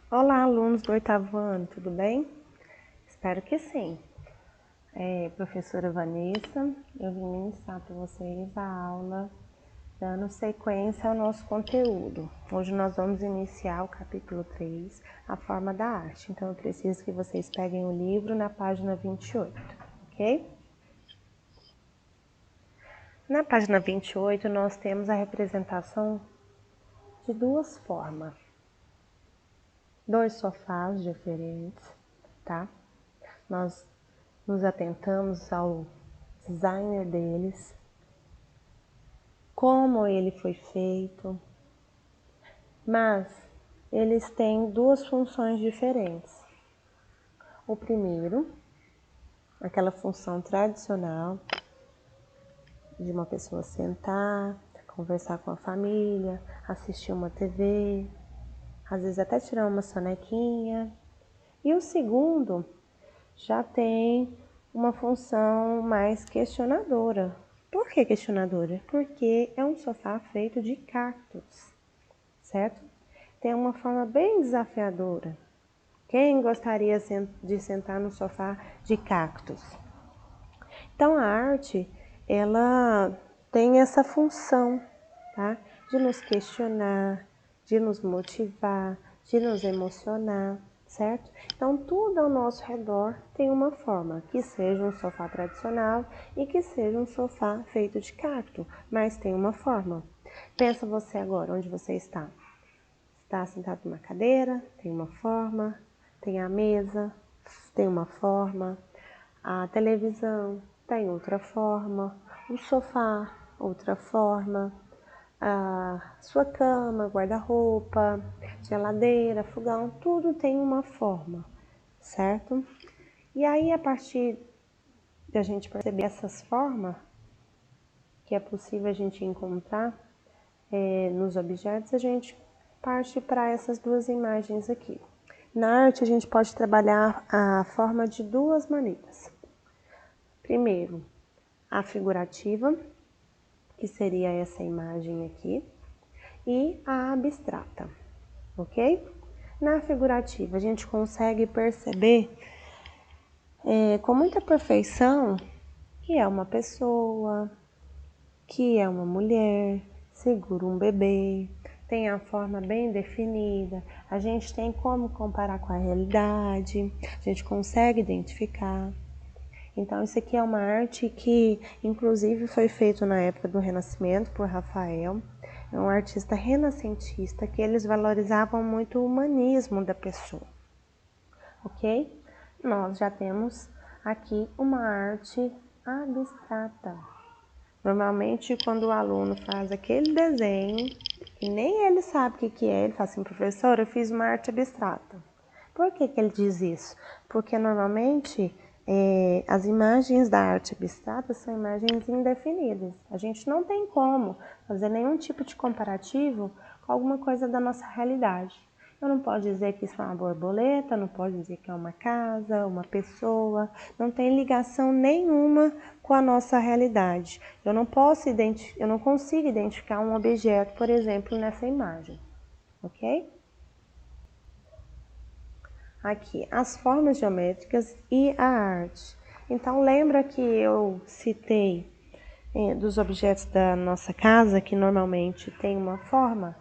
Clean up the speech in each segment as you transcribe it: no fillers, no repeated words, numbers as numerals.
Olá, alunos do 8º ano, tudo bem? Espero que sim. Professora Vanessa, eu vim ministrar para vocês a aula dando sequência ao nosso conteúdo. Hoje nós vamos iniciar o capítulo 3, a forma da arte. Então eu preciso que vocês peguem o livro na página 28, ok? Na página 28 nós temos a representação de duas formas. Dois sofás diferentes, tá? Nós nos atentamos ao designer deles, como ele foi feito, mas eles têm duas funções diferentes. O primeiro, aquela função tradicional de uma pessoa sentar, conversar com a família, assistir uma TV, às vezes até tirar uma sonequinha. E o segundo já tem uma função mais questionadora. Por que questionadora? Porque é um sofá feito de cactos, certo? Tem uma forma bem desafiadora. Quem gostaria de sentar no sofá de cactos? Então a arte, ela tem essa função, tá? De nos questionar, de nos motivar, de nos emocionar, certo? Então tudo ao nosso redor tem uma forma, que seja um sofá tradicional e que seja um sofá feito de cacto, mas tem uma forma. Pensa você agora, onde você está? Está sentado numa cadeira, tem uma forma, tem a mesa, tem uma forma, a televisão tem outra forma, o sofá, outra forma, a sua cama, guarda-roupa, geladeira, fogão, tudo tem uma forma, certo? E aí, a partir de a gente perceber essas formas, que é possível a gente encontrar nos objetos, a gente parte para essas duas imagens aqui. Na arte, a gente pode trabalhar a forma de duas maneiras. Primeiro, a figurativa, que seria essa imagem aqui, e a abstrata, ok? Na figurativa, a gente consegue perceber com muita perfeição que é uma pessoa, que é uma mulher, segura um bebê, tem a forma bem definida, a gente tem como comparar com a realidade, a gente consegue identificar. Então isso aqui é uma arte que inclusive foi feito na época do Renascimento por Rafael, é um artista renascentista que eles valorizavam muito o humanismo da pessoa, ok? Nós já temos aqui uma arte abstrata. Normalmente, quando o aluno faz aquele desenho, e nem ele sabe o que é, ele fala assim, professor, eu fiz uma arte abstrata. Por que ele diz isso? Porque normalmente as imagens da arte abstrata são imagens indefinidas. A gente não tem como fazer nenhum tipo de comparativo com alguma coisa da nossa realidade. Eu não posso dizer que isso é uma borboleta, não posso dizer que é uma casa, uma pessoa, não tem ligação nenhuma com a nossa realidade. Eu não consigo identificar um objeto, por exemplo, nessa imagem, ok? Aqui, as formas geométricas e a arte. Então, lembra que eu citei dos objetos da nossa casa, que normalmente tem uma forma?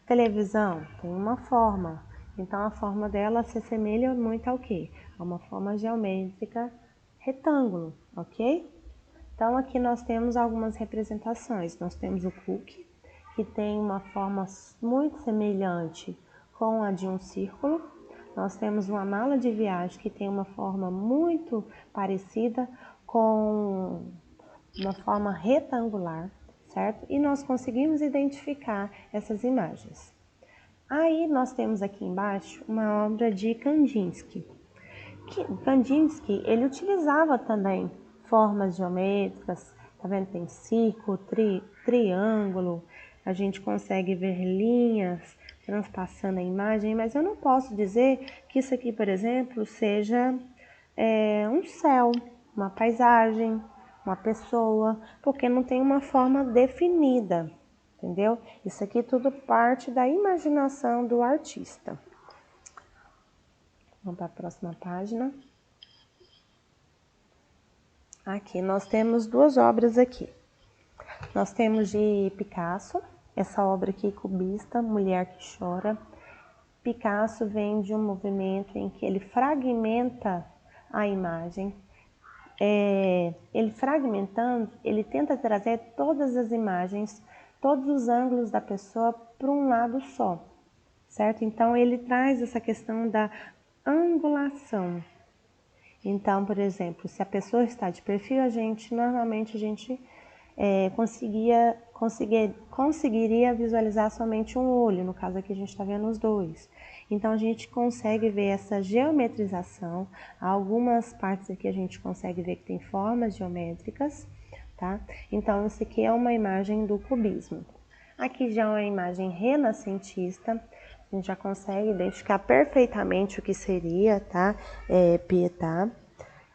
Televisão tem uma forma, então a forma dela se assemelha muito ao quê? A uma forma geométrica retângulo, ok? Então aqui nós temos algumas representações. Nós temos o cookie, que tem uma forma muito semelhante com a de um círculo. Nós temos uma mala de viagem que tem uma forma muito parecida com uma forma retangular, certo? E nós conseguimos identificar essas imagens. Aí nós temos aqui embaixo uma obra de Kandinsky. Kandinsky, ele utilizava também formas geométricas, tá vendo? Tem círculo, triângulo, a gente consegue ver linhas transpassando a imagem, mas eu não posso dizer que isso aqui, por exemplo, seja um céu, uma paisagem, uma pessoa, porque não tem uma forma definida, entendeu? Isso aqui tudo parte da imaginação do artista. Vamos para a próxima página. Aqui, nós temos duas obras aqui. Nós temos de Picasso, essa obra aqui cubista, Mulher que Chora. Picasso vem de um movimento em que ele fragmenta a imagem. Ele fragmentando, ele tenta trazer todas as imagens, todos os ângulos da pessoa para um lado só, certo? Então, ele traz essa questão da angulação. Então, por exemplo, se a pessoa está de perfil, normalmente a gente conseguiria visualizar somente um olho, no caso aqui a gente está vendo os dois. Então, a gente consegue ver essa geometrização, algumas partes aqui a gente consegue ver que tem formas geométricas, tá? Então, isso aqui é uma imagem do cubismo. Aqui já é uma imagem renascentista, a gente já consegue identificar perfeitamente o que seria, tá? Pietà.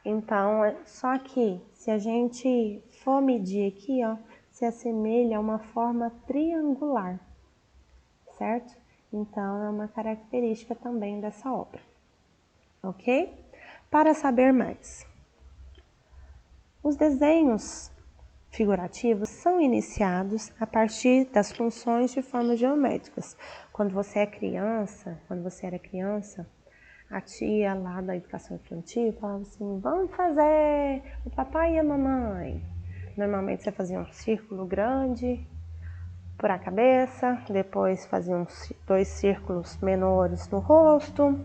Então, só que se a gente for medir aqui, ó, se assemelha a uma forma triangular, certo? Então, é uma característica também dessa obra, ok? Para saber mais, os desenhos figurativos são iniciados a partir das funções de formas geométricas. Quando você era criança, a tia lá da educação infantil falava assim, vamos fazer o papai e a mamãe. Normalmente você fazia um círculo grande por a cabeça, depois fazia dois círculos menores no rosto,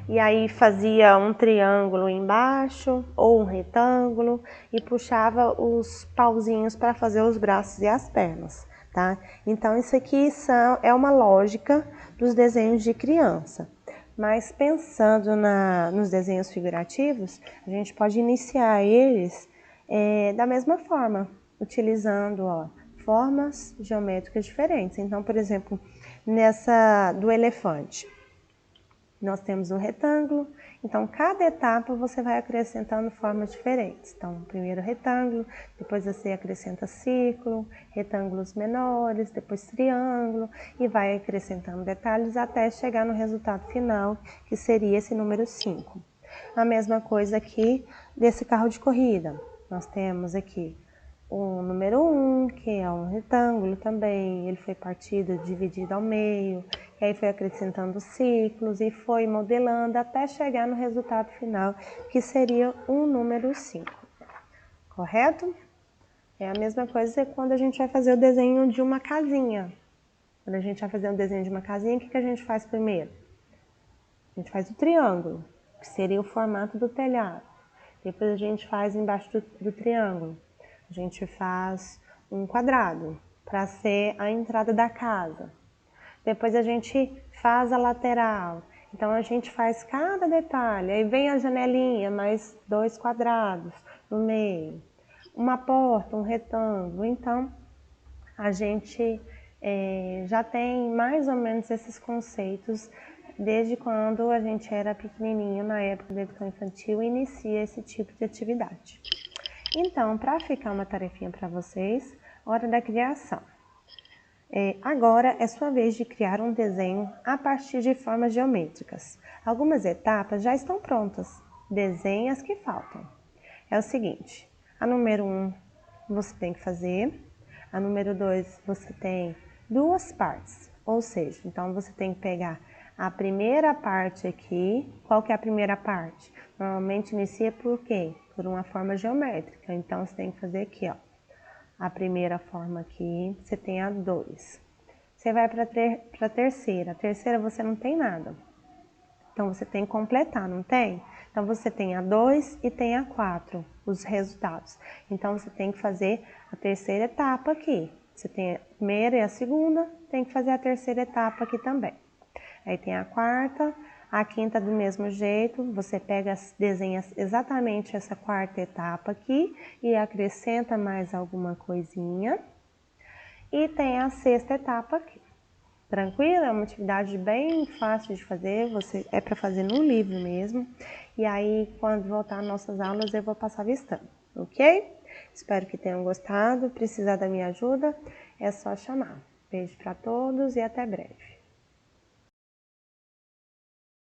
e aí fazia um triângulo embaixo ou um retângulo e puxava os pauzinhos para fazer os braços e as pernas, tá? Então isso aqui é uma lógica dos desenhos de criança. Mas pensando nos desenhos figurativos, a gente pode iniciar eles da mesma forma, utilizando formas geométricas diferentes. Então, por exemplo, nessa do elefante, nós temos um retângulo, então cada etapa você vai acrescentando formas diferentes. Então, primeiro retângulo, depois você acrescenta círculo, retângulos menores, depois triângulo, e vai acrescentando detalhes até chegar no resultado final, que seria esse número 5. A mesma coisa aqui desse carro de corrida. Nós temos aqui o número 1, que é um retângulo também, ele foi dividido ao meio, e aí foi acrescentando círculos e foi modelando até chegar no resultado final, que seria o número 5, correto? É a mesma coisa quando a gente vai fazer o desenho de uma casinha. Quando a gente vai fazer o desenho de uma casinha, o que a gente faz primeiro? A gente faz o triângulo, que seria o formato do telhado. Depois a gente faz embaixo do triângulo. A gente faz um quadrado para ser a entrada da casa. Depois a gente faz a lateral. Então a gente faz cada detalhe. Aí vem a janelinha, mais 2 quadrados no meio. Uma porta, um retângulo. Então a gente já tem mais ou menos esses conceitos desde quando a gente era pequenininho, na época da educação infantil, e inicia esse tipo de atividade. Então, para ficar uma tarefinha para vocês, hora da criação. Agora é sua vez de criar um desenho a partir de formas geométricas. Algumas etapas já estão prontas, desenhe as que faltam. É o seguinte, a número 1 você tem que fazer, a número 2 você tem 2 partes, ou seja, então você tem que pegar a primeira parte aqui. Qual que é a primeira parte? Normalmente inicia por quê? Por uma forma geométrica. Então, você tem que fazer aqui, ó. A primeira forma aqui, você tem a 2. Você vai para a terceira. A terceira você não tem nada. Então, você tem que completar, não tem? Então, você tem a 2 e tem a 4, os resultados. Então, você tem que fazer a terceira etapa aqui. Você tem a primeira e a segunda, tem que fazer a terceira etapa aqui também. Aí tem a quarta, a quinta do mesmo jeito, você desenha exatamente essa quarta etapa aqui e acrescenta mais alguma coisinha. E tem a sexta etapa aqui. Tranquilo? É uma atividade bem fácil de fazer, é para fazer no livro mesmo. E aí, quando voltar às nossas aulas, eu vou passar avistando, ok? Espero que tenham gostado. Precisar da minha ajuda, é só chamar. Beijo para todos e até breve.